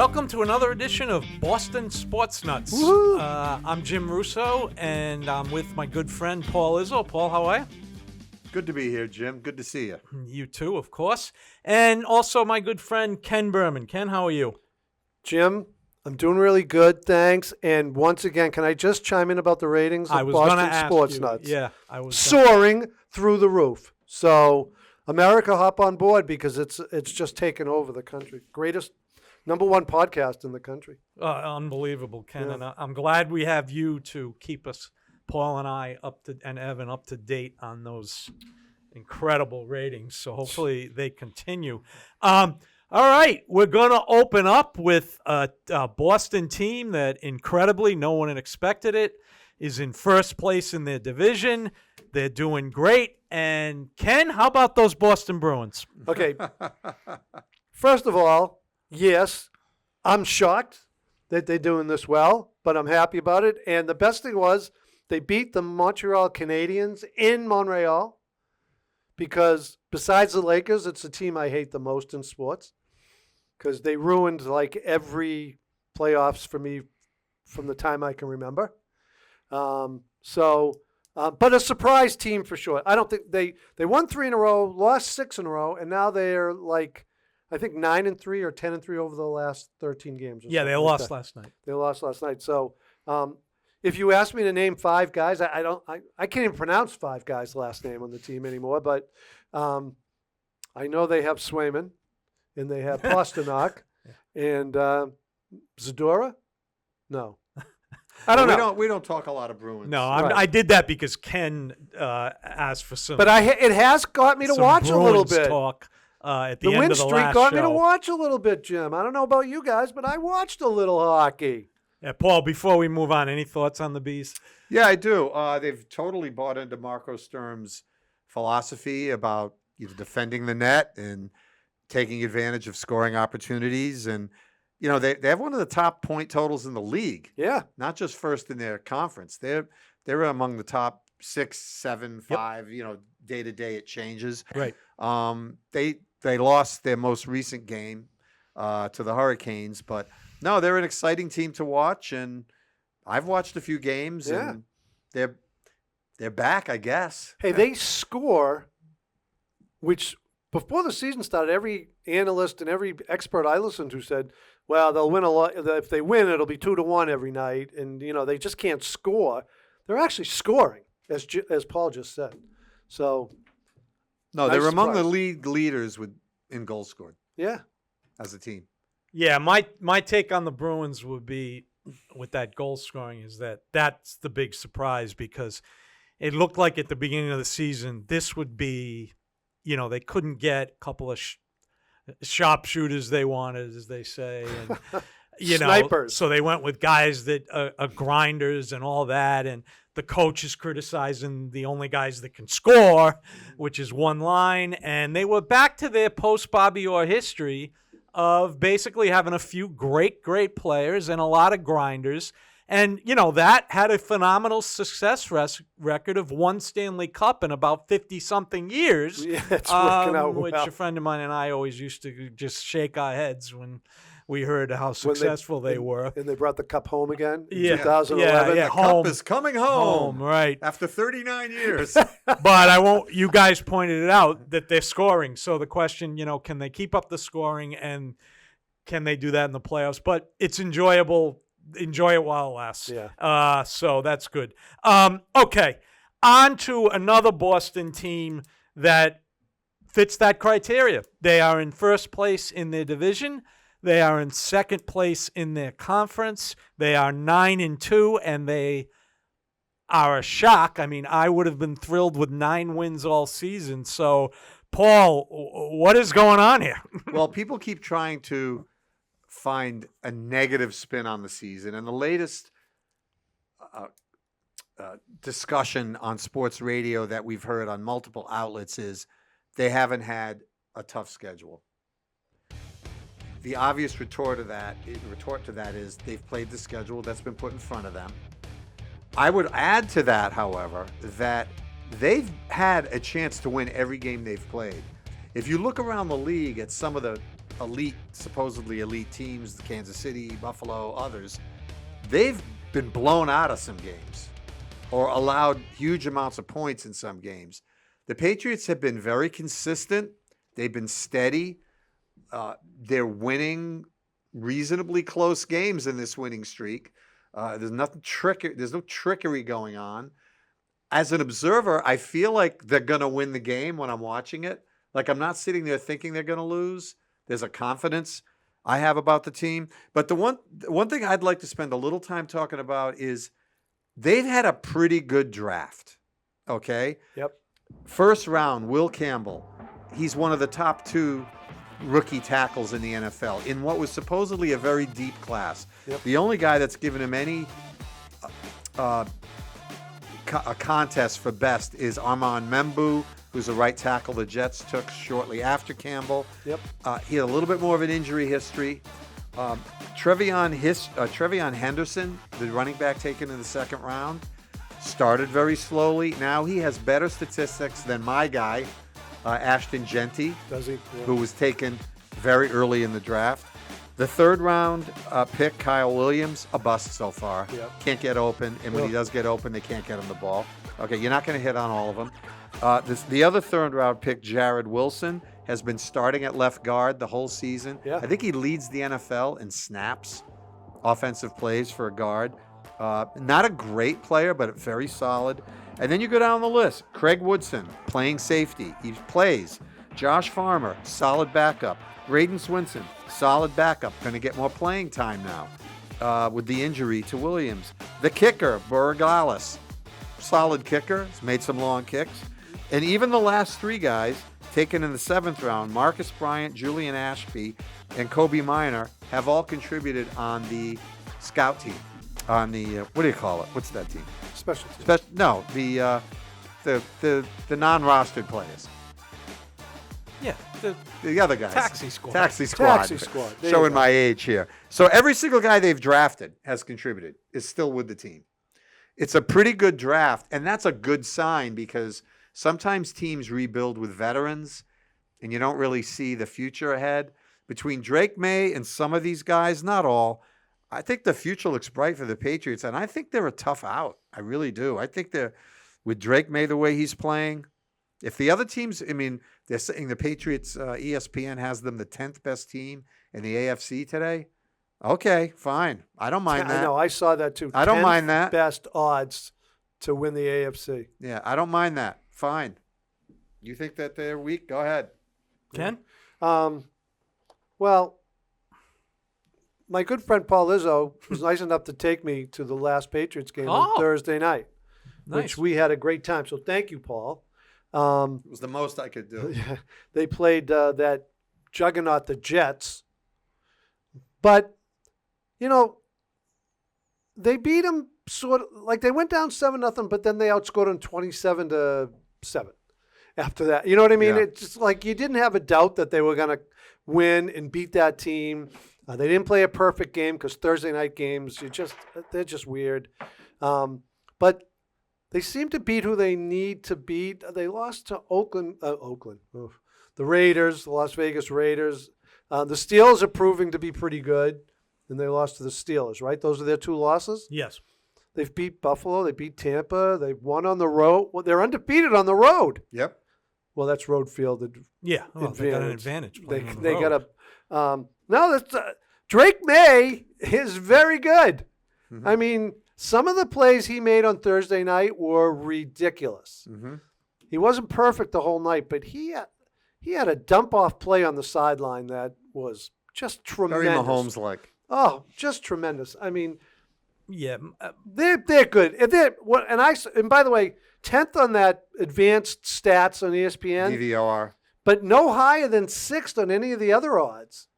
Welcome to another edition of Boston Sports Nuts. I'm Jim Russo, and I'm with my good friend Paul Izzo. Paul, how are you? Good to be here, Jim. Good to see you. You too, of course. And also my good friend Ken Berman. Ken, how are you? Jim, I'm doing really good, thanks. And once again, can I just chime in about the ratings of I was going to Boston ask Sports you. Nuts? Yeah, I was soaring through the roof. So, America, hop on board because it's just taken over the country. Greatest, number one podcast in the country. Unbelievable, Ken. Yeah. And I'm glad we have you to keep us, Paul and I, and Evan up to date on those incredible ratings. So hopefully they continue. All right, we're going to open up with a Boston team that incredibly, no one expected it, is in first place in their division. They're doing great. And Ken, how about those Boston Bruins? Okay. First of all, yes, I'm shocked that they're doing this well, but I'm happy about it. And the best thing was they beat the Montreal Canadiens in Montreal because besides the Lakers, it's the team I hate the most in sports because they ruined like every playoffs for me from the time I can remember. But a surprise team for sure. I don't think they won 3 in a row, lost 6 in a row, and now they're like, I think 9-3 or 10-3 over the last 13 games. Yeah, they lost last night. They lost last night. So if you ask me to name 5 guys, I can't even pronounce 5 guys' last name on the team anymore. But I know they have Swayman, and they have Pasternak, and Zadora. No. I don't know. We don't talk a lot of Bruins. No, Right. I did that because Ken asked for some. But it has got me to some watch Bruins a little bit. talk at the, The end win of the streak last got me to show. watch a little bit, Jim. I don't know about you guys, but I watched a little hockey. Yeah, Paul. Before we move on, any thoughts on the Bees? Yeah, I do. They've totally bought into Marco Sturm's philosophy about defending the net and taking advantage of scoring opportunities. And, they have one of the top point totals in the league. Yeah. Not just first in their conference. They're among the top 6, 7, 5, day to day it changes. Right. They lost their most recent game to the Hurricanes, but no, they're an exciting team to watch, and I've watched a few games, and they're back, I guess. Hey, they score, which before the season started, every analyst and every expert I listened to said, well, they'll win a lot. If they win, it'll be 2-1 every night, and they just can't score. They're actually scoring, as Paul just said. So, no, they're nice among the surprise. league leaders in goals scored. Yeah. As a team. Yeah, my take on the Bruins would be with that goal scoring is that's the big surprise because it looked like at the beginning of the season this would be, they couldn't get a couple of sharpshooters they wanted, as they say, and Snipers. so they went with guys that are grinders and all that, and the coach is criticizing the only guys that can score, which is one line, and they were back to their post-Bobby Orr history of basically having a few great players and a lot of grinders. And, that had a phenomenal success record of 1 Stanley Cup in about 50-something years. Yeah, it's working out Which well. a friend of mine and I always used to just shake our heads when we heard how successful they were. And they brought the cup home again in Yeah. 2011. Yeah. The Home. cup is coming Home, right. after 39 years. But you guys pointed it out that they're scoring. So the question, can they keep up the scoring and can they do that in the playoffs? But it's enjoyable. Enjoy it while it lasts. Yeah. So that's good. Okay. On to another Boston team that fits that criteria. They are in first place in their division. They are in second place in their conference. They are 9-2, and they are a shock. I mean, I would have been thrilled with 9 wins all season. So, Paul, what is going on here? Well, people keep trying to find a negative spin on the season, and the latest discussion on sports radio that we've heard on multiple outlets is they haven't had a tough schedule. The obvious retort to that is they've played the schedule that's been put in front of them. I would add to that, however, that they've had a chance to win every game they've played. If you look around the league at some of the supposedly elite teams, the Kansas City, Buffalo, others, they've been blown out of some games or allowed huge amounts of points in some games. The Patriots have been very consistent. They've been steady. They're winning reasonably close games in this winning streak. There's no trickery going on. As an observer, I feel like they're going to win the game when I'm watching it. Like, I'm not sitting there thinking they're going to lose. There's a confidence I have about the team. But the one thing I'd like to spend a little time talking about is they've had a pretty good draft. Okay? Yep. First round, Will Campbell. He's one of the top 2 rookie tackles in the NFL in what was supposedly a very deep class. Yep. The only guy that's given him any a contest for best is Armand Membu, who's a right tackle the Jets took shortly after Campbell. Yep. He had a little bit more of an injury history. Trevion Henderson, the running back taken in the second round, started very slowly. Now he has better statistics than my guy, Ashton Genty, Does he? Yeah. who was taken very early in the draft. The third round pick, Kyle Williams, a bust so far. Yep. Can't get open, and when he does get open, they can't get him the ball. Okay, you're not going to hit on all of them. The other third round pick, Jared Wilson, has been starting at left guard the whole season. Yeah. I think he leads the NFL in snaps, offensive plays for a guard. Not a great player, but very solid. And then you go down the list. Craig Woodson, playing safety. He plays. Josh Farmer, solid backup. Braden Swinson, solid backup. Going to get more playing time now with the injury to Williams. The kicker, Burgalis, solid kicker. He's made some long kicks. And even the last 3 guys taken in the 7th round, Marcus Bryant, Julian Ashby, and Kobe Minor, have all contributed on the scout team. On the, what do you call it? What's that team? Special team. No, the non-rostered players. Yeah, The other guys. taxi squad. Taxi squad. Taxi squad. There you Showing go. my age here. So every single guy they've drafted has contributed, is still with the team. It's a pretty good draft, and that's a good sign because sometimes teams rebuild with veterans, and you don't really see the future ahead. Between Drake May and some of these guys, not all, I think the future looks bright for the Patriots, and I think they're a tough out. I really do. I think they're, with Drake May the way he's playing, if the other teams, I mean, they're saying the Patriots, ESPN has them the 10th best team in the AFC today. Okay, fine. I don't mind that. I know. I saw that too. I don't 10th mind that. Best odds to win the AFC. Yeah, I don't mind that. Fine. You think that they're weak? Go ahead. Ken? Well, my good friend Paul Izzo was nice enough to take me to the last Patriots game on Thursday night, Nice. which we had a great time. So thank you, Paul. It was the most I could do. They played that juggernaut, the Jets. But, you know, they beat them sort of like they went down 7-0, but then they outscored them 27-7 after that. You know what I mean? Yeah. It's just like you didn't have a doubt that they were going to win and beat that team. They didn't play a perfect game because Thursday night games, they're just weird. But they seem to beat who they need to beat. They lost to Oakland. The Raiders, the Las Vegas Raiders. The Steelers are proving to be pretty good, and they lost to the Steelers, right? Those are their 2 losses? Yes. They've beat Buffalo. They beat Tampa. They've won on the road. Well, they're undefeated on the road. Yep. Well, that's road field. Yeah. Oh, they got an advantage. They playing on the got road. no, that's Drake May is very good. Mm-hmm. I mean, some of the plays he made on Thursday night were ridiculous. Mm-hmm. He wasn't perfect the whole night, but he had a dump off play on the sideline that was just tremendous. Very Mahomes-like. Oh, just tremendous. I mean, Yeah. they're good. And by the way, 10th on that advanced stats on ESPN, DVOR. but no higher than 6th on any of the other odds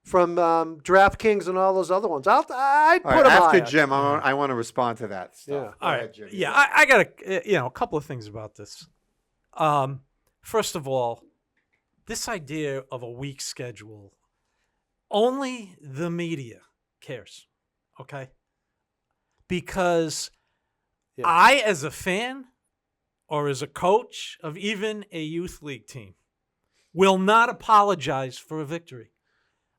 from DraftKings and all those other ones. I'd put All right, them after higher. Jim, I want to respond to that stuff. Yeah. Go All ahead, right. Jim. Yeah, I got a couple of things about this. First of all, this idea of a weak schedule, only the media cares, okay? Because Yeah. I, as a fan or as a coach of even a youth league team, will not apologize for a victory.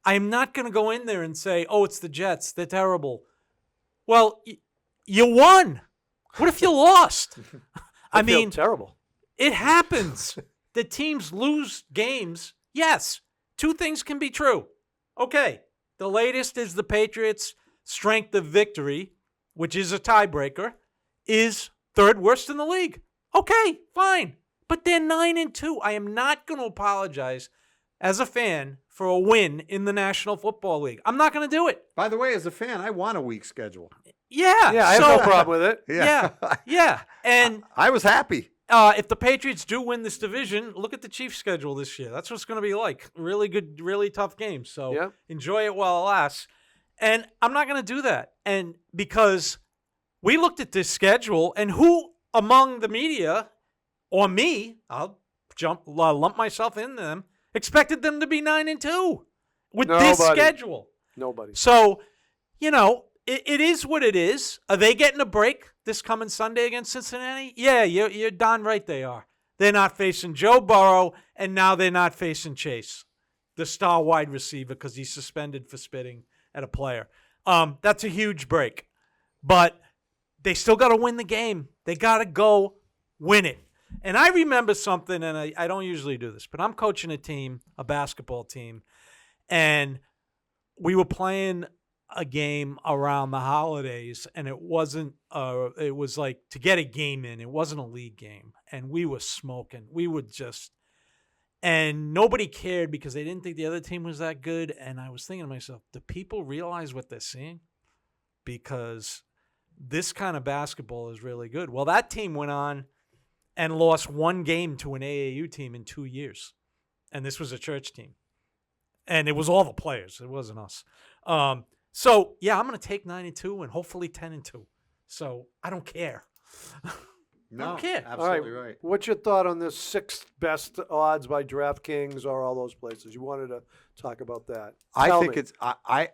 I am not going to go in there and say, oh, it's the Jets. They're terrible. Well, you won. What if you lost? I feel mean, terrible. it happens. The teams lose games. Yes, two things can be true. Okay, the latest is the Patriots' strength of victory, which is a tiebreaker, is third worst in the league. Okay, fine. But they're 9-2. I am not going to apologize as a fan for a win in the National Football League. I'm not going to do it. By the way, as a fan, I want a weak schedule. Yeah. Yeah, I have no problem with it. Yeah. And I was happy. if the Patriots do win this division, look at the Chiefs' schedule this year. That's what it's going to be like. Really good, really tough games. So enjoy it while it lasts. And I'm not going to do that. And because we looked at this schedule, and who among the media or me, I'll lump myself in them, expected them to be 9-2 with this schedule. Nobody. So, it is what it is. Are they getting a break this coming Sunday against Cincinnati? Yeah, you're darn right they are. They're not facing Joe Burrow, and now they're not facing Chase, the star wide receiver, because he's suspended for spitting at a player. That's a huge break. But they still got to win the game. They got to go win it. And I remember something, and I don't usually do this, but I'm coaching a basketball team, and we were playing a game around the holidays, and it was like to get a game in. It wasn't a league game, and we were smoking. We would and nobody cared because they didn't think the other team was that good. And I was thinking to myself, do people realize what they're seeing? Because this kind of basketball is really good. Well, that team went on and lost one game to an AAU team in 2 years. And this was a church team. And it was all the players. It wasn't us. So, yeah, I'm going to take 9-2 and hopefully 10-2. So, I don't care. No, I don't care. absolutely right. What's your thought on this sixth best odds by DraftKings or all those places? You wanted to talk about that. I think it's I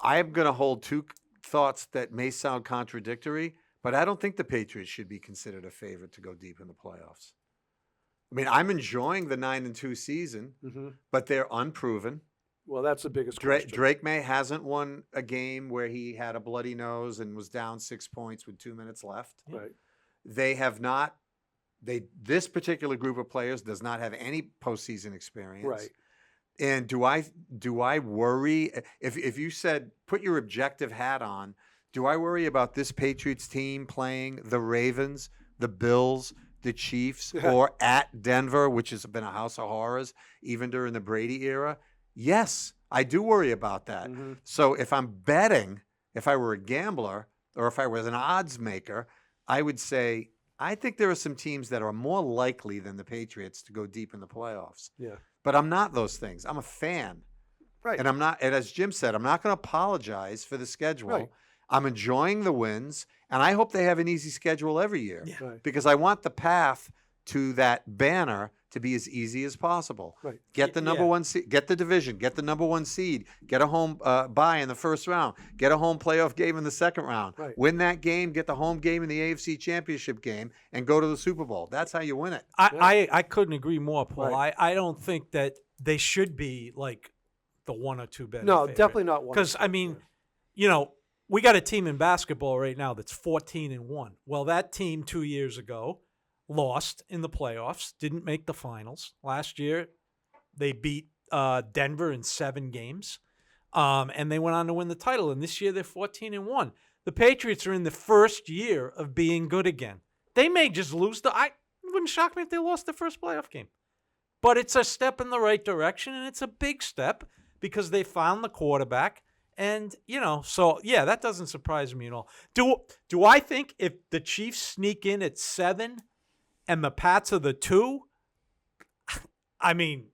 am going to hold two thoughts that may sound contradictory, but I don't think the Patriots should be considered a favorite to go deep in the playoffs. I mean, I'm enjoying the 9-2 season, but they're unproven. Well, that's the biggest question. Drake May hasn't won a game where he had a bloody nose and was down 6 points with 2 minutes left. Right. They have not. This particular group of players does not have any postseason experience. Right. And do I worry if you said put your objective hat on? Do I worry about this Patriots team playing the Ravens, the Bills, the Chiefs, or at Denver, which has been a house of horrors even during the Brady era? Yes, I do worry about that. So if I'm betting, if I were a gambler or if I was an odds maker, I would say I think there are some teams that are more likely than the Patriots to go deep in the playoffs. Yeah. But I'm not those things. I'm a fan. Right. And I'm not, and as Jim said, I'm not going to apologize for the schedule. Right. I'm enjoying the wins, and I hope they have an easy schedule every year Right. because I want the path to that banner to be as easy as possible. Right. Get the number one seed, get the division, get the number one seed, get a home bye in the first round, get a home playoff game in the second round, Right. win that game, get the home game in the AFC Championship game, and go to the Super Bowl. That's how you win it. I couldn't agree more, Paul. Right. I don't think that they should be like the one or two better. No, definitely not one. Because, I mean, we got a team in basketball right now that's 14-1. Well, that team 2 years ago lost in the playoffs, didn't make the finals. Last year, they beat Denver in 7 games, and they went on to win the title. And this year, they're 14-1. The Patriots are in the first year of being good again. They may just lose it wouldn't shock me if they lost the first playoff game. But it's a step in the right direction, and it's a big step because they found the quarterback. And, so, yeah, that doesn't surprise me at all. Do I think if the Chiefs sneak in at 7 and the Pats are the 2, I mean,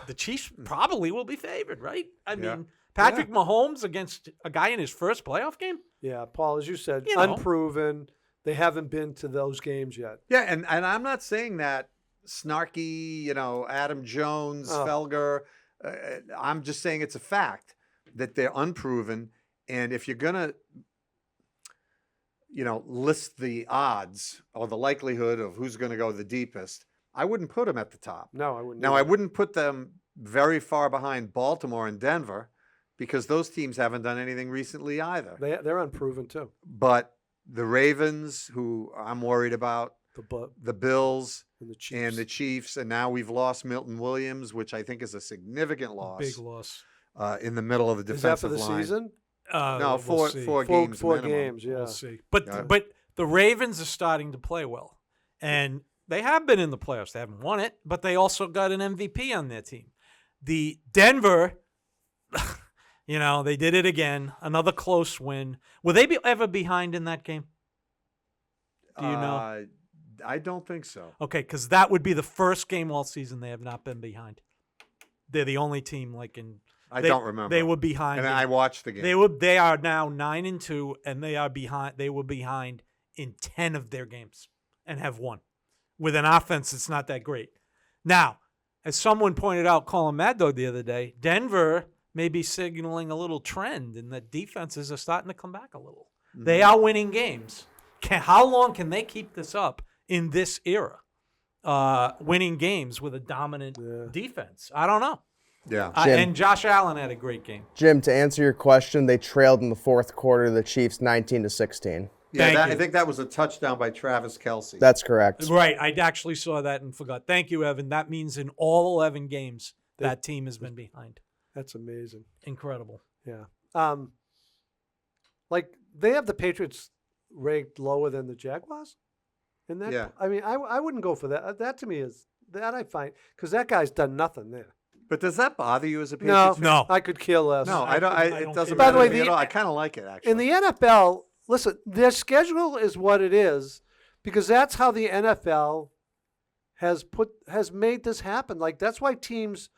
the Chiefs probably will be favored, right? I mean, Patrick Mahomes against a guy in his first playoff game? Yeah, Paul, as you said, unproven. They haven't been to those games yet. Yeah, and I'm not saying that snarky, Adam Jones, Felger. I'm just saying it's a fact that they're unproven. And if you're going to, list the odds or the likelihood of who's going to go the deepest, I wouldn't put them at the top. No, I wouldn't. Now, I wouldn't put them very far behind Baltimore and Denver because those teams haven't done anything recently either. They're unproven too. But the Ravens, who I'm worried about, the Bills And the Chiefs, and now we've lost Milton Williams, which I think is a significant loss. Big loss. In the middle of the Is that for defensive the line. season? No, We'll four see. games. Four minimum. games, yeah. We'll see. But Yeah. but the Ravens are starting to play well, and they have been in the playoffs. They haven't won it, but they also got an MVP on their team. The Denver, they did it again. Another close win. Will they be ever behind in that game? Do you know? I don't think so. Okay, because that would be the first game all season they have not been behind. They're the only team I don't remember. They were behind. And I watched the game. They are now 9-2, and they are behind. They were behind in 10 of their games and have won. With an offense that's not that great. Now, as someone pointed out, calling Mad Dog the other day, Denver may be signaling a little trend, and that defenses are starting to come back a little. Mm-hmm. They are winning games. How long can they keep this up in this era? Winning games with a dominant defense. I don't know. Yeah. And Josh Allen had a great game. Jim, to answer your question, they trailed in the fourth quarter to the Chiefs 19-16. Yeah, I think that was a touchdown by Travis Kelce. That's correct. Right. I actually saw that and forgot. Thank you, Evan. That means in all 11 games, that team has been behind. That's amazing. Incredible. Yeah. Like they have the Patriots ranked lower than the Jaguars. In that, Yeah. I mean, I wouldn't go for that. That to me is that I find because that guy's done nothing there. But does that bother you as a No, Patriots fan? No. I could care less. No, I don't. It doesn't By the matter way, to me the- at all. I kind of like it, actually. In the NFL, listen, their schedule is what it is because that's how the NFL has made this happen. Like that's why teams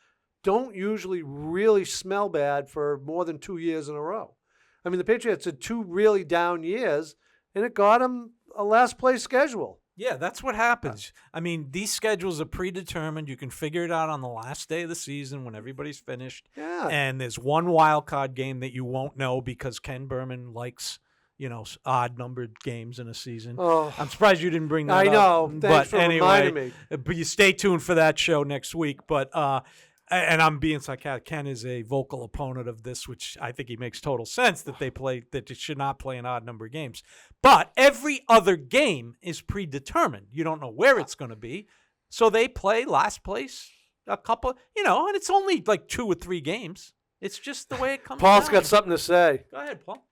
don't usually really smell bad for more than 2 years in a row. I mean, the Patriots had 2 really down years, and it got them a last place schedule. Yeah, that's what happens. I mean, these schedules are predetermined. You can figure it out on the last day of the season when everybody's finished. Yeah. And there's one wild card game that you won't know because Ken Berman likes, odd numbered games in a season. Oh. I'm surprised you didn't bring that I up. know. Thanks But for anyway, reminding me. But you stay tuned for that show next week. But and I'm being sarcastic. Ken is a vocal opponent of this, which I think he makes total sense that they should not play an odd number of games. But every other game is predetermined. You don't know where it's going to be. So they play last place a couple, and it's only like 2 or 3 games. It's just the way it comes Paul's down. got something to say. Go ahead, Paul.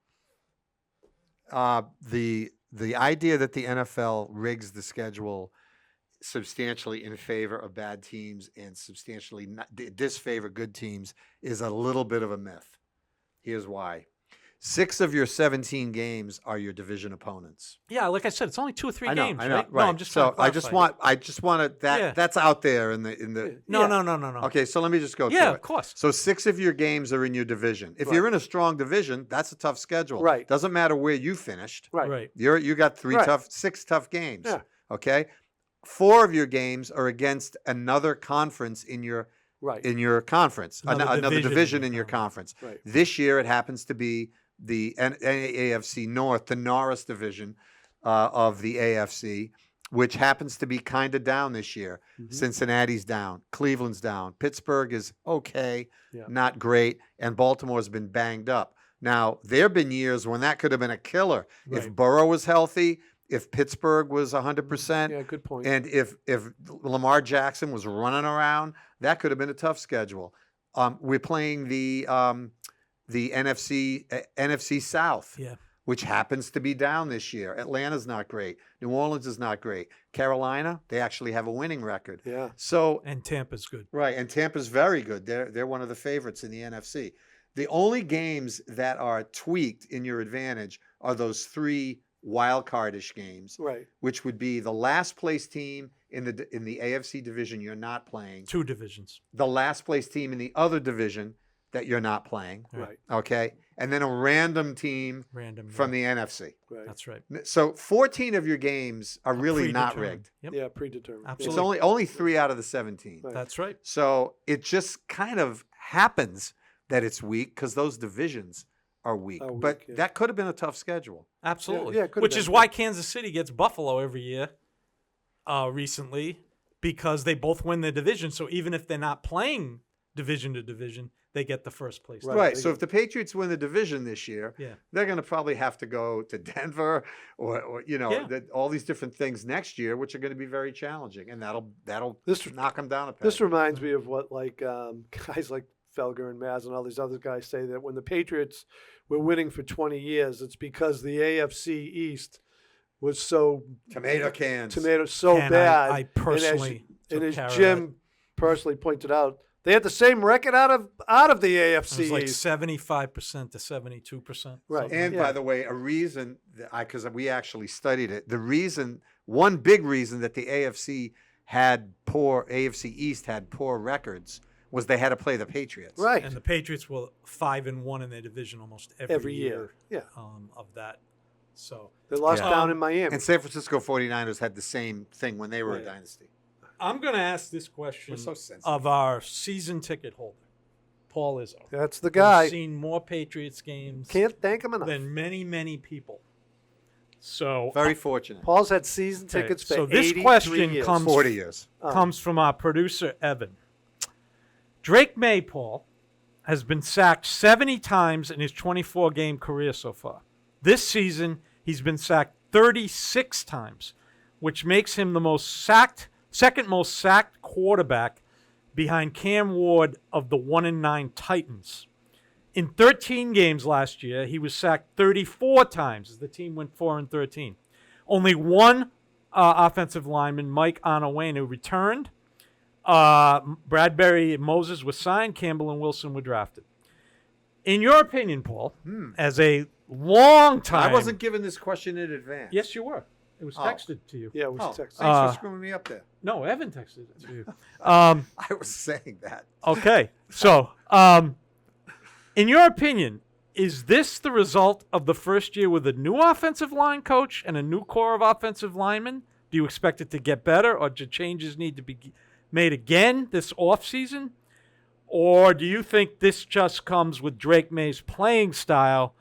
The idea that the NFL rigs the schedule substantially in favor of bad teams and substantially disfavor good teams is a little bit of a myth. Here's why. 6 of your 17 games are your division opponents. Yeah, like I said, it's only 2 or 3 I know, games. I know, right? right. No, I'm just trying to I just want that. Yeah. That's out there in the. No. Okay, so let me just go. Yeah, through of it. coch. So 6 of your games are in your division. If you're in a strong division, that's a tough schedule. Right. Doesn't matter where you finished. Right. You got Right. 6 tough games. Yeah. Okay. 4 of your games are against another conference in your Right. conference, Another division in your conference. Right. This year it happens to be the AFC North, the Norris division of the AFC, which happens to be kind of down this year. Mm-hmm. Cincinnati's down, Cleveland's down, Pittsburgh is okay, Yeah. not great, and Baltimore's been banged up. Now, there have been years when that could have been a killer. If Right. Burrow was healthy, if Pittsburgh was 100%, Yeah, good point. and if Lamar Jackson was running around, that could have been a tough schedule. We're playing the NFC South, Yeah. which happens to be down this year. Atlanta's not great. New Orleans is not great. Carolina, they actually have a winning record. Yeah. So And Tampa's good. right, and Tampa's very good. They're one of the favorites in the NFC. The only games that are tweaked in your advantage are those 3 wild cardish games, Right. which would be the last place team in the AFC division you're not playing, 2 divisions. the last place team in the other division that you're not playing, Right. okay, and then a random team Random. from the NFC. Right. That's right. So 14 of your games are really not Predetermined. rigged. Yep. Yeah, predetermined. Absolutely. It's only 3 out of the 17. Right. That's right. So it just kind of happens that it's weak because those divisions are weak. Are weak, But yeah. that could have been a tough schedule. Absolutely. Yeah, it could have Which been. is why Kansas City gets Buffalo every year recently, because they both win the division. So even if they're not playing division to division, they get the first place. Right. So if the Patriots win the division this year, Yeah. they're going to probably have to go to Denver or all these different things next year, which are going to be very challenging, and that'll knock them down a peg. This reminds me of what guys like Felger and Maz and all these other guys say, that when the Patriots were winning for 20 years, it's because the AFC East was so Tomato cans. so And bad. I personally and took as care of Jim personally pointed out, they had the same record out of the It AFC was like East. 75% to 72%. Right. And Yeah. by the way, a reason because we actually studied it, one big reason that the AFC East had poor records was they had to play the Patriots. Right. And the Patriots were 5-1 in their division almost every year. Yeah. Of that. So They lost Yeah. down in Miami. And San Francisco 49ers had the same thing when they were a Right. dynasty. I'm going to ask this question We're so sensitive. of our season ticket holder, Paul Izzo. That's the Who's guy. seen more Patriots games Can't thank him enough. than many, many people. So Very fortunate. Paul's had season Okay, tickets for so this 83 question years. comes 40 years. comes from our producer, Evan. Drake May, Paul, has been sacked 70 times in his 24-game career so far. This season, he's been sacked 36 times, which makes him the second most sacked quarterback behind Cam Ward of the 1-9 Titans. In 13 games last year, he was sacked 34 times as the team went 4-13. Only one offensive lineman, Mike Onowenu, returned. Bradbury and Moses were signed. Campbell and Wilson were drafted. In your opinion, Paul, as a long time, I wasn't given this question in advance. Yes, you were. It was texted to you. Yeah, it was Oh, Texas. thanks for screwing me up there. No, Evan texted it to you. I was saying that. Okay, so in your opinion, is this the result of the first year with a new offensive line coach and a new core of offensive linemen? Do you expect it to get better, or do changes need to be made again this offseason? Or do you think this just comes with Drake May's playing style,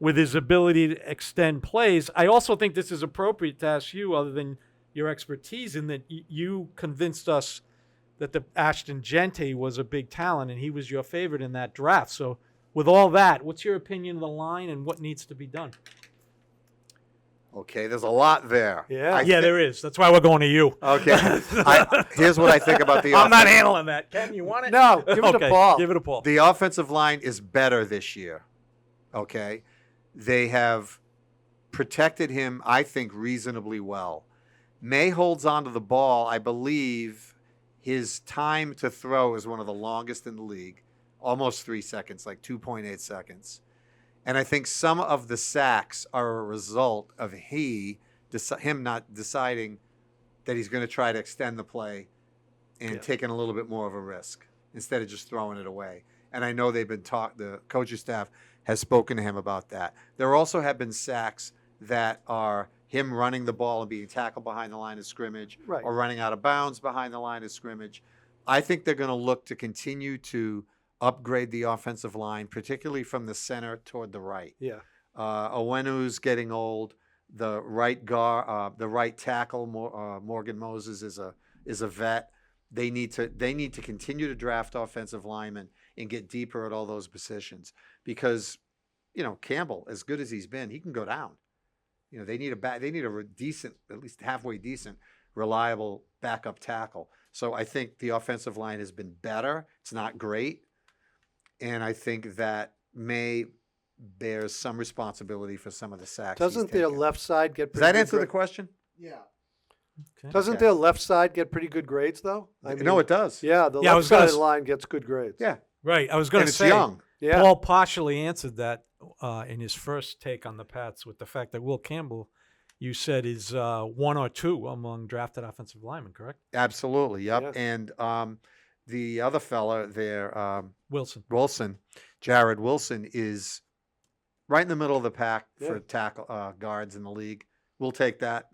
with his ability to extend plays? I also think this is appropriate to ask you, other than your expertise, in that you convinced us that the Ashton Gente was a big talent and he was your favorite in that draft. So with all that, what's your opinion of the line and what needs to be done? Okay, there's a lot there. Yeah. There is. That's why we're going to you. Okay. Here's what I think about the I'm not offense. handling that. Ken, you want it? No, give it to Okay, Paul. Give it to Paul. The offensive line is better this year. Okay. They have protected him, I think, reasonably well. May holds on to the ball. I believe his time to throw is one of the longest in the league, almost 3 seconds, like 2.8 seconds. And I think some of the sacks are a result of him not deciding that he's going to try to extend the play and taking a little bit more of a risk instead of just throwing it away. And I know they've been the coaching staff has spoken to him about that. There also have been sacks that are him running the ball and being tackled behind the line of scrimmage, Right. or running out of bounds behind the line of scrimmage. I think they're going to look to continue to upgrade the offensive line, particularly from the center toward the right. Yeah. Owenu's getting old. The right tackle, Morgan Moses, is a vet. They need to continue to draft offensive linemen and get deeper at all those positions, because Campbell, as good as he's been, he can go down. They need a decent, at least halfway decent, reliable backup tackle. So I think the offensive line has been better. It's not great. And I think that May bears some responsibility for some of the sacks. Doesn't their left side get Does pretty that good answer the grades? question? Yeah. Doesn't Okay. their left side get pretty good grades, though? No, it does. Yeah, the Yeah, I left was gonna side of s- the line gets good grades. Yeah. Right. I was going And to it's say, young. Yeah. Paul partially answered that in his first take on the Pats with the fact that Will Campbell, you said, is 1 or 2 among drafted offensive linemen, correct? Absolutely. Yep. Yeah. And the other fella there, Wilson. Jared Wilson, is right in the middle of the pack for Yeah. tackle guards in the league. We'll take that.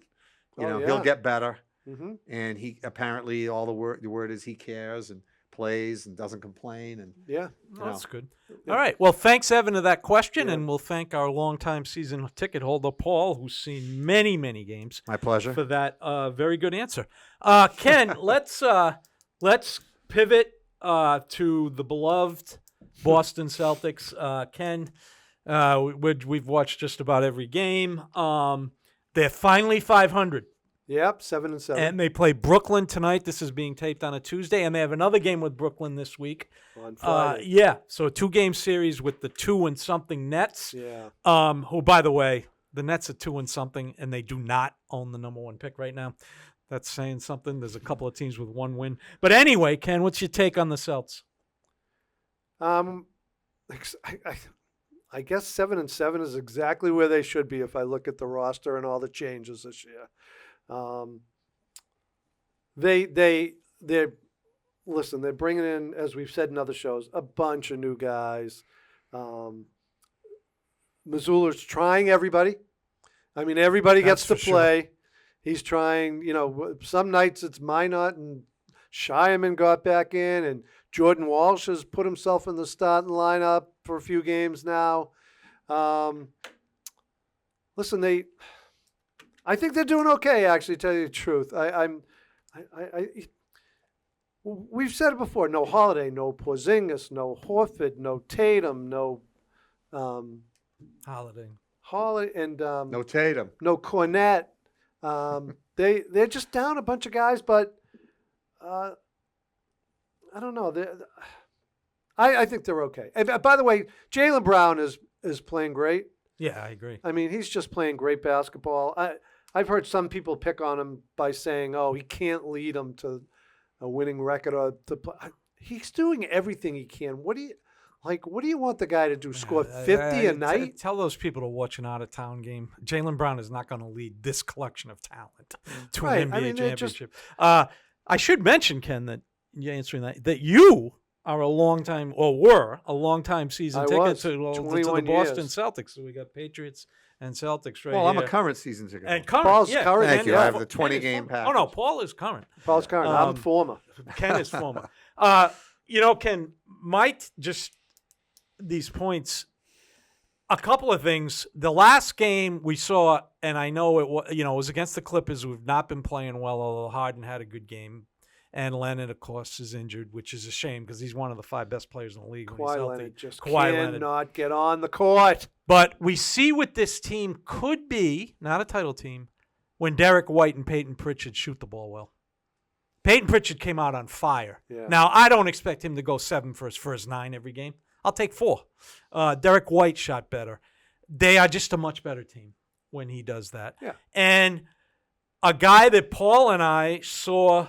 Oh, He'll yeah. get better. Mm-hmm. And he apparently the word is he cares and plays and doesn't complain. And Yeah. Oh, that's good. All right. Well, thanks, Evan, to that question, Yeah. and we'll thank our longtime season ticket holder, Paul, who's seen many, many games, my pleasure. for that very good answer. Ken, let's pivot to the beloved Boston Celtics. Ken, we've watched just about every game. They're finally 500. Yep, 7-7. And they play Brooklyn tonight. This is being taped on a Tuesday. And they have another game with Brooklyn this week. On Friday. Yeah, so a 2-game series with the 2-something Nets. Yeah. Who, by the way, the Nets are 2-something, and they do not own the number 1 pick right now. That's saying something. There's a couple of teams with 1 win. But anyway, Ken, what's your take on the Celts? I guess 7-7 is exactly where they should be if I look at the roster and all the changes this year. They're bringing in, as we've said in other shows, a bunch of new guys. Missoula's trying everybody. I mean, everybody That's gets to for play. Sure. He's trying, some nights it's Minot and Shireman got back in, and Jordan Walsh has put himself in the starting lineup for a few games now. Listen, I think they're doing okay, actually, to tell you the truth. We've said it before, no Holiday, no Porzingis, no Horford, no Tatum, no Holiday, and No Tatum. no Cornette. They're just down a bunch of guys, but I don't know. I think they're okay. And by the way, Jaylen Brown is playing great. Yeah, I agree. I mean, he's just playing great basketball. I've heard some people pick on him by saying, "Oh, he can't lead them to a winning record." Or he's doing everything he can. What do you want the guy to do? Score 50 a night? Tell those people to watch an out-of-town game. Jaylen Brown is not going to lead this collection of talent to an NBA championship. I should mention, Ken, that you're answering that you are were a long-time season ticket to the Boston Celtics. So we got Patriots and Celtics right here. Well, I'm a current season ticket. And current, Paul's yeah. current. Thank you. I have the Ken is 20-game former. package. Oh, no, Paul is current. Paul's current. I'm former. Ken is former. Ken, these points, a couple of things. The last game we saw, and I know it was against the Clippers, who've not been playing well, although Harden had a good game. And Leonard, of course, is injured, which is a shame because he's one of the 5 best players in the league. Kawhi Leonard just Kawhi cannot get on the court. But we see what this team could be, not a title team, when Derek White and Peyton Pritchard shoot the ball well. Peyton Pritchard came out on fire. Yeah. Now, I don't expect him to go 7 for his first 9 every game. I'll take 4. Derek White shot better. They are just a much better team when he does that. Yeah. And a guy that Paul and I saw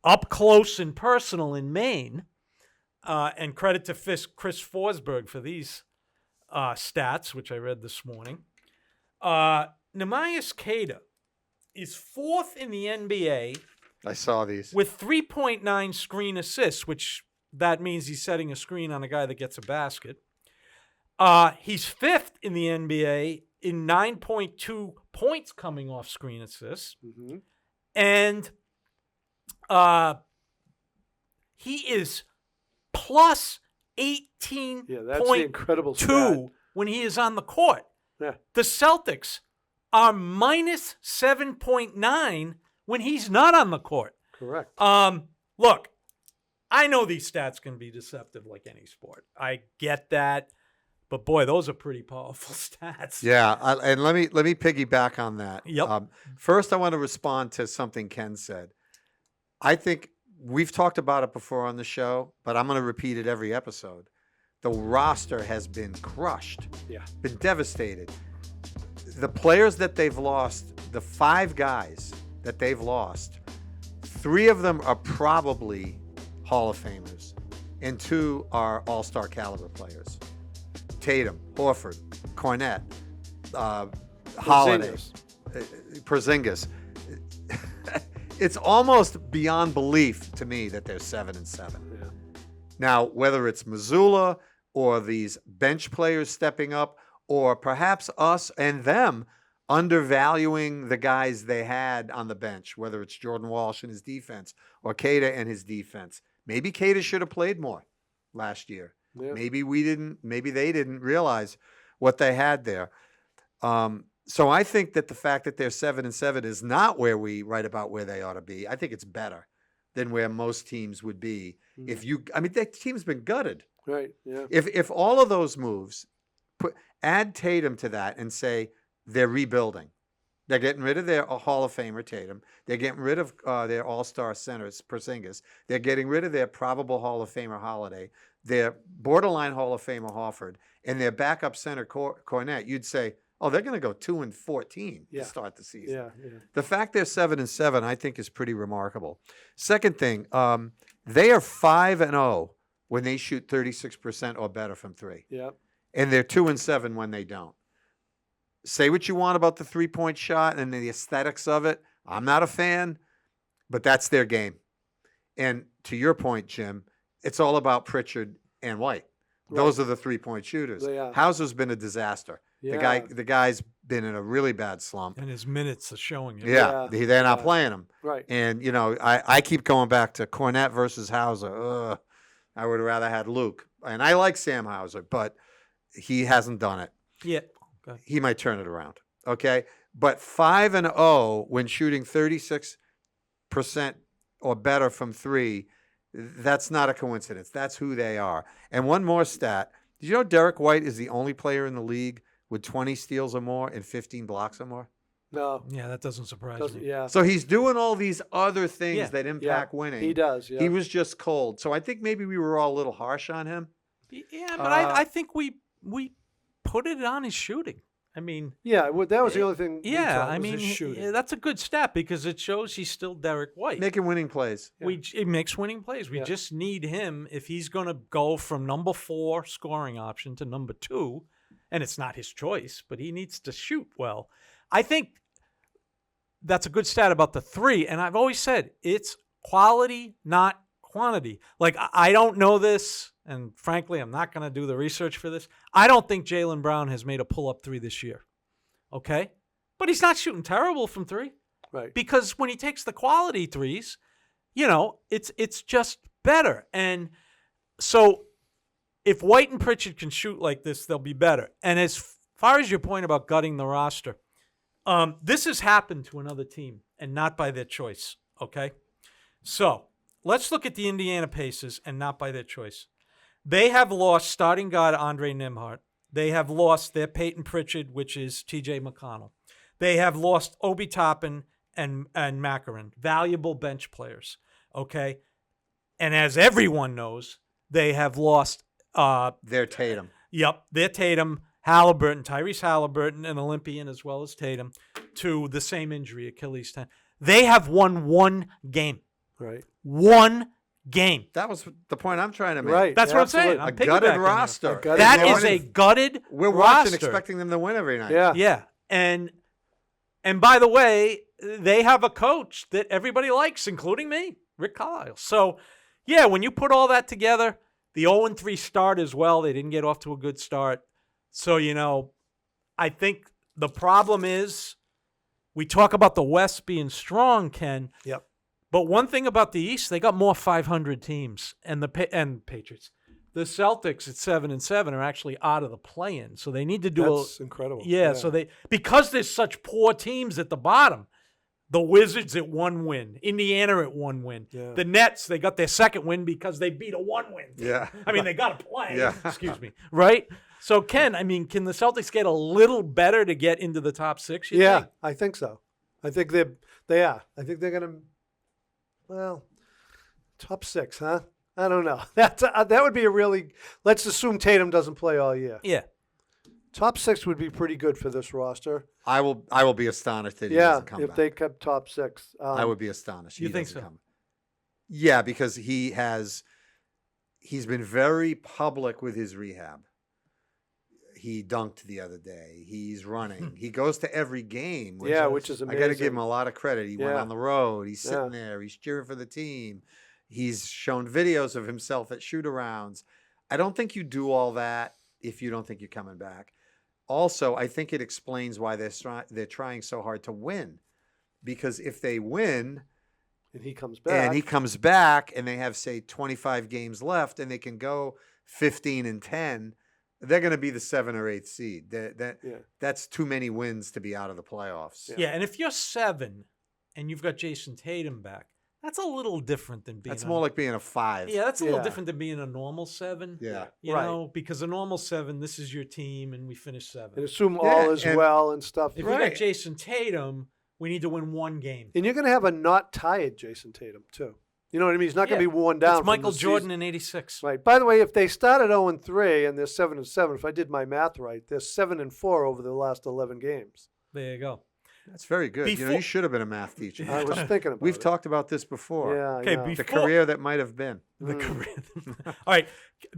up close and personal in Maine, and credit to Chris Forsberg for these stats, which I read this morning. Neemias Queta is 4th in the NBA I saw these. with 3.9 screen assists, which that means he's setting a screen on a guy that gets a basket. He's 5th in the NBA in 9.2 points coming off screen assists. Mm-hmm. And he is plus 18.2 Yeah, that's the incredible stat. when he is on the court. Yeah. The Celtics are minus 7.9 when he's not on the court. Correct. Look, I know these stats can be deceptive like any sport. I get that. But boy, those are pretty powerful stats. Yeah, and let me piggyback on that. Yep. First, I want to respond to something Ken said. I think we've talked about it before on the show, but I'm going to repeat it every episode. The roster has been crushed. Yeah. Been devastated. The players that they've lost, the 5 guys that they've lost, 3 of them are probably Hall of Famers, and 2 are all-star caliber players. Tatum, Horford, Cornette, Holiday, Porzingis. It's almost beyond belief to me that they're 7-7. Yeah. Now, whether it's Missoula or these bench players stepping up, or perhaps us and them undervaluing the guys they had on the bench, whether it's Jordan Walsh and his defense or Queta and his defense. Maybe Queta should have played more last year. Yeah. Maybe they didn't realize what they had there. So I think that the fact that they're 7-7 is not where we write about where they ought to be. I think it's better. than where most teams would be. If you, I mean, that team's been gutted. Right. Yeah. If all of those moves, add Tatum to that and say they're rebuilding. They're getting rid of their Hall of Famer Tatum. They're getting rid of their All-Star centers, Porzingis. They're getting rid of their probable Hall of Famer Holiday, their borderline Hall of Famer Hofford, and their backup center Cornette. You'd say, oh, they're going to go 2-14 to start the season. Yeah. Yeah. The fact they're 7-7, I think, is pretty remarkable. Second thing, they are 5-0 when they shoot 36% or better from three, Yeah. and they're 2-7 when they don't. Say what you want about the three-point shot and the aesthetics of it. I'm not a fan, but that's their game. And to your point, Jim, it's all about Pritchard and White. Those are the three-point shooters. They are. Hauser's been a disaster. Yeah. The guy's been in a really bad slump. And his minutes are showing it. Yeah, they're not Yeah. playing him. Right. And, I keep going back to Cornette versus Hauser. Ugh, I would have rather had Luke. And I like Sam Hauser, but he hasn't done it. Yeah. Okay. He might turn it around. Okay? But 5-0 when shooting 36% or better from three, that's not a coincidence. That's who they are. And one more stat. Did you know Derek White is the only player in the league with 20 steals or more and 15 blocks or more? No. Yeah, that doesn't surprise me. Yeah. So he's doing all these other things Yeah. that impact winning. He does. Yeah. He was just cold. So I think maybe we were all a little harsh on him. Yeah, but I think we put it on his shooting. I mean, Yeah. That was the only thing. we yeah, thought I was mean, his shooting. that's a good stat because it shows he's still Derek White. Making winning plays. It makes winning plays. We Yeah. just need him if he's going to go from number 4 scoring option to number 2, and it's not his choice, but he needs to shoot well. I think that's a good stat about the three, and I've always said it's quality, not quantity. Like, I don't know this, and frankly, I'm not going to do the research for this. I don't think Jaylen Brown has made a pull-up three this year, okay? But he's not shooting terrible from three. Right. Because when he takes the quality threes, it's just better. And so if White and Pritchard can shoot like this, they'll be better. And as far as your point about gutting the roster, this has happened to another team and not by their choice, okay? So let's look at the Indiana Pacers and not by their choice. They have lost starting guard Andre Nembhard. They have lost their Peyton Pritchard, which is T.J. McConnell. They have lost Obi Toppin and Makarin, valuable bench players, okay? And as everyone knows, they have lost They're Tatum. their Tatum, Halliburton, Tyrese Halliburton, an Olympian as well as Tatum, to the same injury, Achilles tendon. They have won one game. Right. One game. That was the point I'm trying to make. Right. That's what I'm saying. Absolutely. I'm A gutted piggybacking there. roster. A gutted That And they is a wanted- gutted We're roster. watching, expecting them to win every night. Yeah. Yeah, and by the way, they have a coach that everybody likes, including me, Rick Carlisle. So, yeah, when you put all that together, the 0-3 start as well, they didn't get off to a good start. So, I think the problem is we talk about the West being strong, Ken. Yep. But one thing about the East, they got more 500 teams, and and Patriots. The Celtics at 7-7 are actually out of the play-in, so they need to do That's incredible. yeah, so because there's such poor teams at the bottom, the Wizards at 1 win, Indiana at 1 win, Yeah. the Nets, they got their second win because they beat a 1 win. Yeah. I mean, they got to play. Yeah. Excuse me. Right? So, Ken, I mean, can the Celtics get a little better to get into the top 6? You Yeah, think? I think so. I think they are. I think they're gonna. Well, top 6, huh? I don't know. That would be a really. Let's assume Tatum doesn't play all year. Yeah. Top 6 would be pretty good for this roster. I will be astonished that he Yeah, doesn't come if back. they kept top 6. I would be astonished. You He think doesn't so? come. Yeah, because he's been very public with his rehab. He dunked the other day. He's running. He goes to every game. which is I amazing. got to give him a lot of credit. He went Yeah. on the road. He's Yeah. sitting there. He's cheering for the team. He's shown videos of himself at shoot-arounds. I don't think you do all that if you don't think you're coming back. Also, I think it explains why they're trying so hard to win. Because if they win And he comes back. and he comes back and they have, say, 25 games left and they can go 15-10, they're going to be the 7th or 8th seed. That's too many wins to be out of the playoffs. Yeah, and if you're 7 and you've got Jason Tatum back, That's a little different than being. That's more like being a 5. Yeah, that's a little Yeah. different than being a normal 7. Yeah. You Right. know, because a normal 7, this is your team, and we finish 7. And assume Yeah, all is and- well and stuff. If we Right. got Jason Tatum, we need to win one game. And you're going to have a not tired Jason Tatum, too. You know what I mean? He's not going to Yeah. be worn down. It's from Michael the Jordan season. in '86. Right. By the way, if they started 0-3 and they're 7-7, if I did my math right, they're 7-4 over the last 11 games. There you go. That's very good. You know, Before- you should have been a math teacher. I was thinking about We've it. talked about this before. Yeah. I Okay, know. The before- career that might have been. The career. All right.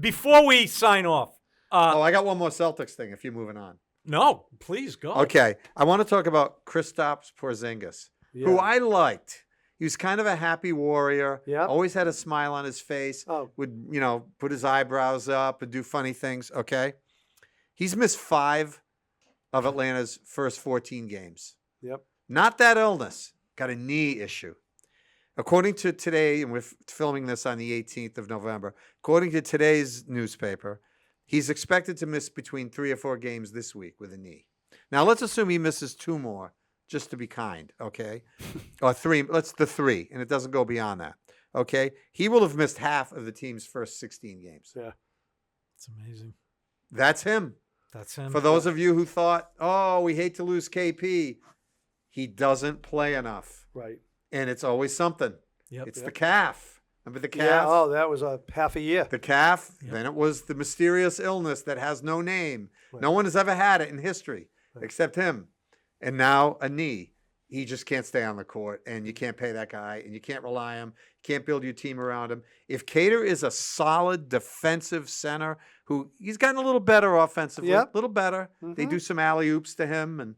Before we sign off, Oh, I got one more Celtics thing if you're moving on. no, please go. Okay. I want to talk about Kristaps Porzingis, who Yeah. I liked. He was kind of a happy warrior. Yep. Always had a smile on his face. Oh. Would, put his eyebrows up and do funny things. Okay. He's missed 5 of Atlanta's first 14 games. Yep. Not that illness. Got a knee issue. According to today, and we're filming this on the 18th of November, according to today's newspaper, he's expected to miss between 3 or 4 games this week with a knee. Now, let's assume he misses 2 more, just to be kind, okay? Or 3, let's the 3, and it doesn't go beyond that, okay? He will have missed half of the team's first 16 games. Yeah. It's amazing. That's him. That's him. For those of you who thought, oh, we hate to lose KP, he doesn't play enough. Right. And it's always something. Yep. It's the calf. Remember the calf? Yeah. Oh, that was a half a year. The calf. Yep. Then it was the mysterious illness that has no name. Right. No one has ever had it in history Right. except him. And now a knee. He just can't stay on the court, and you can't pay that guy, and you can't rely on him. You can't build your team around him. If Cater is a solid defensive center, who he's gotten a little better offensively, a Yep. little better. They Mhm. do some alley oops to him, and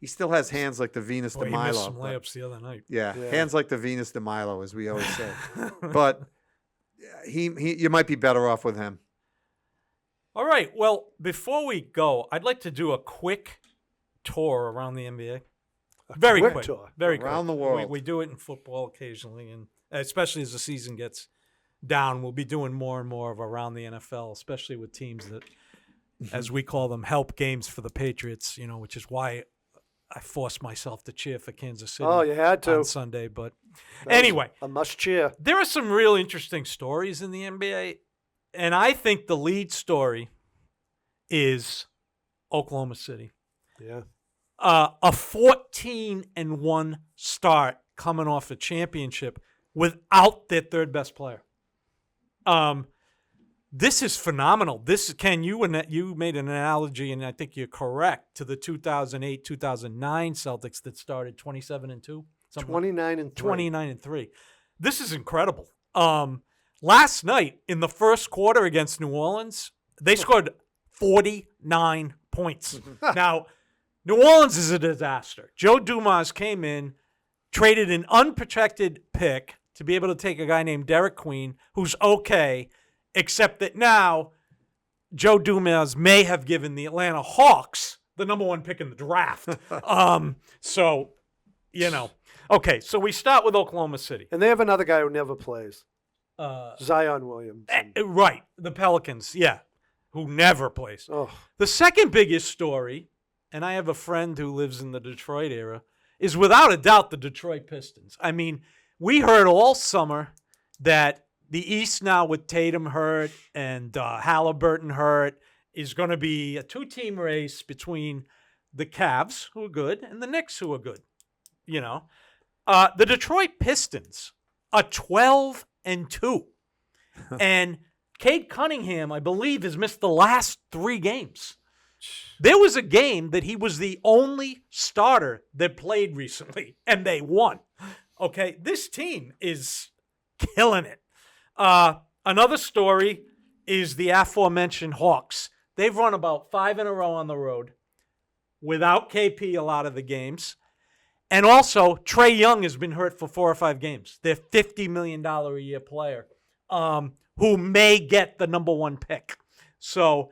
he still has hands like the Venus Boy, de he missed Milo. some but- layups the other night. Yeah, Yeah. hands like the Venus de Milo, as we always say. But he you might be better off with him. All right. Well, before we go, I'd like to do a quick tour around the NBA. Very quick quick. tour. Very Around quick. the world. We do it in football occasionally, and especially as the season gets down, we'll be doing more and more of around the NFL, especially with teams that, as we call them, help games for the Patriots. Which is why I forced myself to cheer for Kansas City Oh, you had to. on Sunday. But That was anyway, a must cheer. there are some real interesting stories in the NBA, and I think the lead story is Oklahoma City. Yeah. A 14-1 start coming off a championship without their third best player. This is phenomenal. This is, Ken, you made an analogy, and I think you're correct, to the 2008-2009 Celtics that started 27-2. 29-3. 29-3. This is incredible. Last night in the first quarter against New Orleans, they scored 49 points. Now, New Orleans is a disaster. Joe Dumas came in, traded an unprotected pick to be able to take a guy named Derek Queen, who's okay, except that now Joe Dumas may have given the Atlanta Hawks the number 1 pick in the draft. So, Okay, so we start with Oklahoma City. And they have another guy who never plays. Uh, Zion Williamson. right, the Pelicans, yeah, who never plays. Oh, The second biggest story, and I have a friend who lives in the Detroit area, is without a doubt the Detroit Pistons. I mean, we heard all summer that the East now with Tatum hurt and Halliburton hurt is going to be a 2-team race between the Cavs, who are good, and the Knicks, who are good. The Detroit Pistons are 12-2. And Cade Cunningham, I believe, has missed the last 3 games. There was a game that he was the only starter that played recently, and they won. Okay, this team is killing it. Another story is the aforementioned Hawks. They've run about 5 in a row on the road without KP a lot of the games. And also, Trae Young has been hurt for 4 or 5 games. They're $50 million a year player who may get the number 1 pick. So,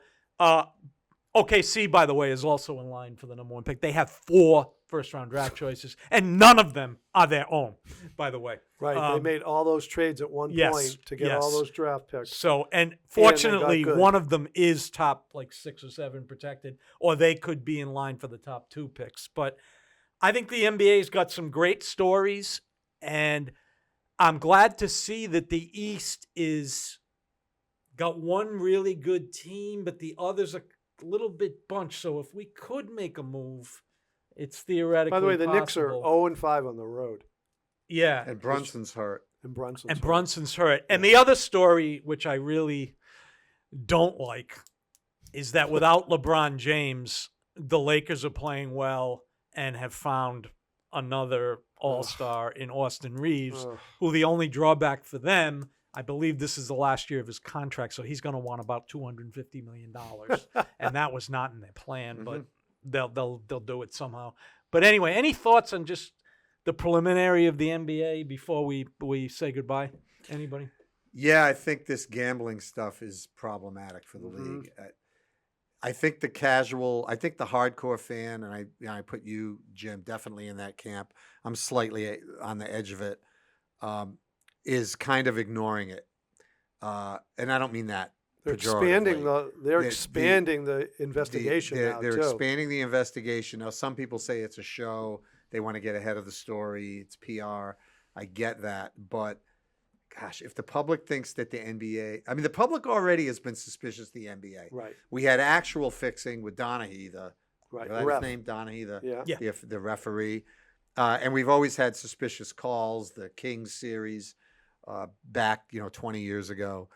OKC, by the way, is also in line for the number 1 pick. They have 4 first-round draft choices, and none of them are their own, by the way. right. They made all those trades at one yes, point to get all yes. those draft picks. So, and they got fortunately, good. one of them is top 6 or 7 protected, or they could be in line for the top 2 picks. But I think the NBA's got some great stories, and I'm glad to see that the East is got one really good team, but the others are a little bit bunched. So if we could make a move, it's theoretically By the way, the Knicks are possible. 0-5 on the road, Yeah. And Brunson's hurt. and Brunson's And hurt. Brunson's hurt. And the other story, which I really don't like, is that without LeBron James, the Lakers are playing well and have found another all-star in Austin Reeves, Ugh. who the only drawback for them, I believe this is the last year of his contract, so he's going to want about $250 million. And that was not in their plan, but they'll do it somehow. But anyway, any thoughts on just the preliminary of the NBA before we say goodbye? Anybody? Yeah, I think this gambling stuff is problematic for the league. I think the hardcore fan, and I put you, Jim, definitely in that camp. I'm slightly on the edge of it. Is kind of ignoring it, and I don't mean that. They're expanding pejoratively. expanding the investigation now They're too. expanding the investigation. Now, some people say it's a show. They want to get ahead of the story. It's PR. I get that, but gosh, if the public thinks that the NBA, I mean, the public already has been suspicious of the NBA. Right. We had actual fixing with Donaghy, Right. his Ref. name, Donaghy, Yeah. the referee, and we've always had suspicious calls. The Kings series, back 20 years ago,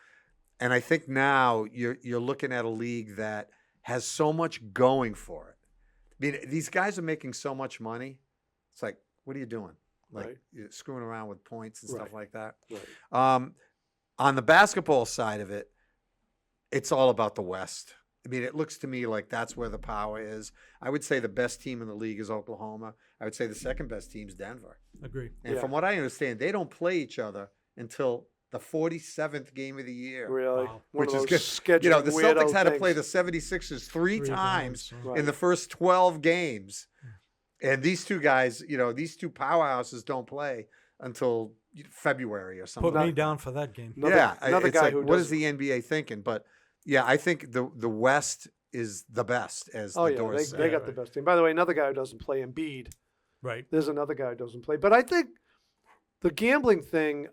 and I think now you're looking at a league that has so much going for it. I mean, these guys are making so much money. It's like, what are you doing? Like Right. you're screwing around with points and stuff Right. like that. Right. On the basketball side of it, it's all about the West. I mean, it looks to me like that's where the power is. I would say the best team in the league is Oklahoma. I would say the second best team is Denver. Agree. And Yeah. from what I understand, they don't play each other until the 47th game of the year. Really, Wow. one Which of is those good. scheduling The weirdo Celtics had to things. play the 76ers three Three times so- Right. in the first 12 games. And these two guys, these two powerhouses don't play until February or something. Put me like down for that game. Another it's guy like, who what is doesn't- the NBA thinking? But yeah, I think the West is the best, as Oh the yeah, Doors they say. got the best team. By the way, another guy who doesn't play, Embiid. Right. There's another guy who doesn't play. But I think the gambling thing,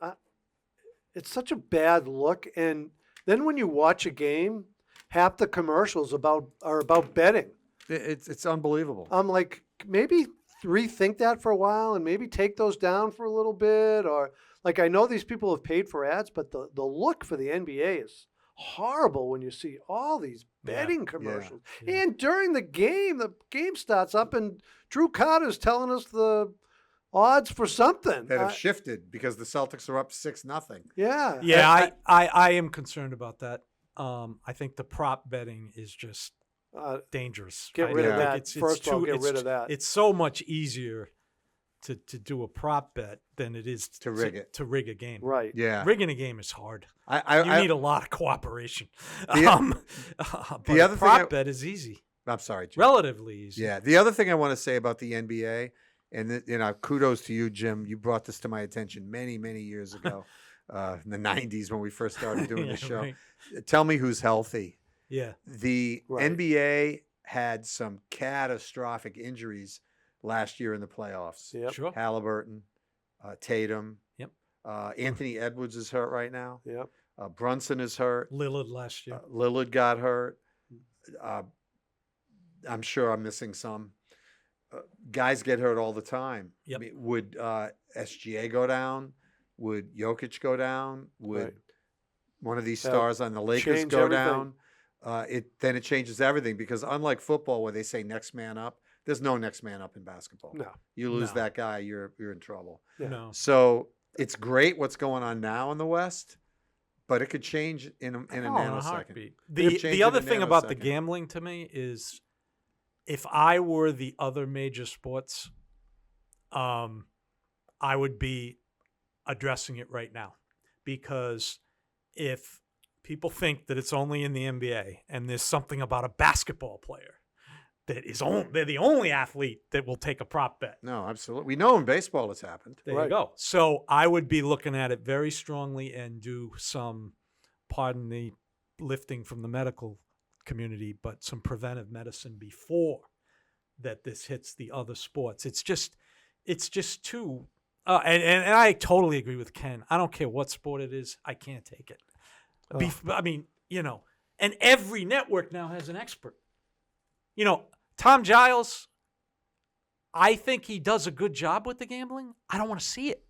it's such a bad look. And then when you watch a game, half the commercials are about betting. It's unbelievable. I'm like, maybe rethink that for a while and maybe take those down for a little bit. Or like, I know these people have paid for ads, but the look for the NBA is horrible when you see all these betting commercials. Yeah. And during the game starts up and Drew Carter's telling us the odds for something. That have shifted because the Celtics are up 6-0. Yeah. Yeah, I am concerned about that. I think the prop betting is just dangerous. Get I rid of think that. First of all, get rid of that. It's so much easier to do a prop bet than it is To rig it. to rig a game. Right. Yeah. Rigging a game is hard. You I need a lot of cooperation. The- But the a other thing prop bet is easy, I'm sorry, Jim. relatively easy. Yeah. The other thing I want to say about the NBA, and kudos to you, Jim. You brought this to my attention many, many years ago, in the 90s when we first started doing Yeah, the show. right. Tell me who's healthy. Yeah. The Right. NBA had some catastrophic injuries last year in the playoffs. Yep. Sure. Halliburton, Tatum. Yep. Anthony Edwards is hurt right now. Yep. Brunson is hurt. Lillard last year. Lillard got hurt. I'm sure I'm missing some. Guys get hurt all the time. Yep. I mean, would SGA go down? Would Jokic go down? Would Right. one of these Yeah, stars on the Lakers change go everything. down? Then it changes everything, because unlike football where they say next man up, there's no next man up in basketball. No. You lose No. that guy, you're in trouble. Yeah. No. So it's great what's going on now in the West, but it could change in a Oh, in a nanosecond. heartbait. It could The change other in a thing about the nanosecond. gambling to me is, if I were the other major sports, I would be addressing it right now, because if people think that it's only in the NBA and there's something about a basketball player that is they're the only athlete that will take a prop bet. No, absolutely. We know in baseball it's happened. There you Right. go. So I would be looking at it very strongly and do some, pardon the lifting from the medical community, but some preventive medicine before that this hits the other sports. It's just too And I totally agree with Ken. I don't care what sport it is. I can't take it. I mean, and every network now has an expert. Tom Giles, I think he does a good job with the gambling. I don't want to see it.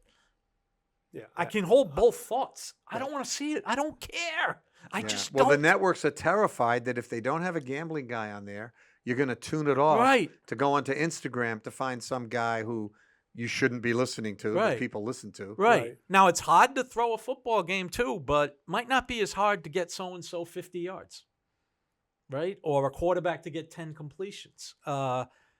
Yeah, I can hold both thoughts. I don't want to see it. I don't care. I just Well, don't. the networks are terrified that if they don't have a gambling guy on there, you're going to tune it off Right. to go onto Instagram to find some guy who you shouldn't be listening to, Right. but people listen to. Right. Now, it's hard to throw a football game, too, but might not be as hard to get so-and-so 50 yards, right? Or a quarterback to get 10 completions.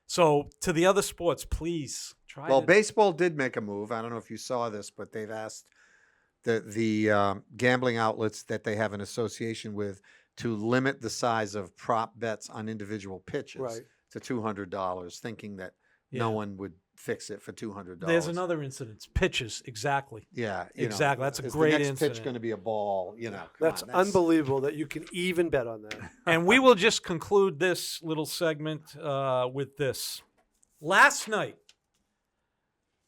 So to the other sports, please try Well, to. baseball did make a move. I don't know if you saw this, but they've asked the gambling outlets that they have an association with to limit the size of prop bets on individual pitches Right. to $200, thinking that Yeah. no one would fix it for $200. There's another incident. Pitches, exactly. Yeah, Exactly. That's a is great the next incident. pitch going to be a ball? Come That's on, unbelievable that you can even bet on that. And we will just conclude this little segment with this. Last night,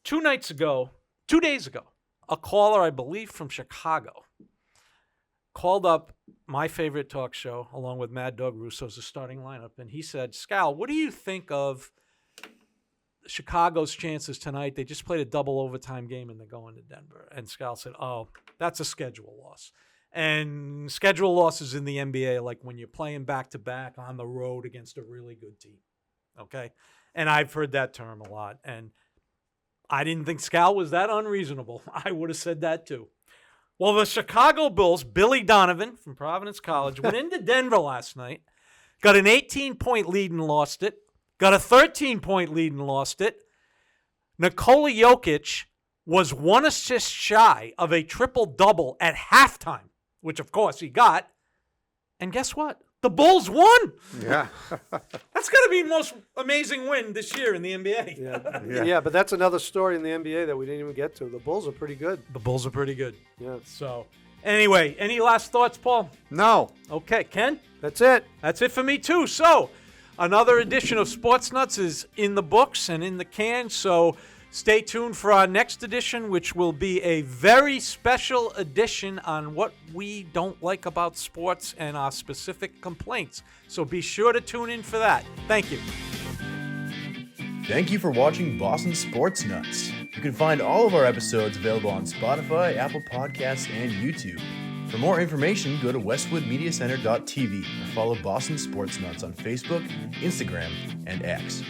2 days ago, a caller, I believe from Chicago, called up my favorite talk show along with Mad Dog Russo's the starting lineup. And he said, Scal, what do you think of Chicago's chances tonight? They just played a double overtime game and they're going to Denver. And Scal said, oh, that's a schedule loss. And schedule losses in the NBA, like when you're playing back-to-back on the road against a really good team. Okay? And I've heard that term a lot. And I didn't think Scal was that unreasonable. I would have said that too. Well, the Chicago Bulls, Billy Donovan from Providence College, went into Denver last night, got an 18-point lead and lost it, got a 13-point lead and lost it. Nikola Jokic was 1 assist shy of a triple-double at halftime, which, of course, he got. And guess what? The Bulls won. Yeah. That's got to be the most amazing win this year in the NBA. Yeah, but that's another story in the NBA that we didn't even get to. The Bulls are pretty good. The Bulls are pretty good. Yeah. So, anyway, any last thoughts, Paul? No. Okay, Ken? That's it. That's it for me, too. So, another edition of Sports Nuts is in the books and in the can. So, stay tuned for our next edition, which will be a very special edition on what we don't like about sports and our specific complaints. So, be sure to tune in for that. Thank you. Thank you for watching Boston Sports Nuts. You can find all of our episodes available on Spotify, Apple Podcasts, and YouTube. For more information, go to westwoodmediacenter.tv or follow Boston Sports Nuts on Facebook, Instagram, and X.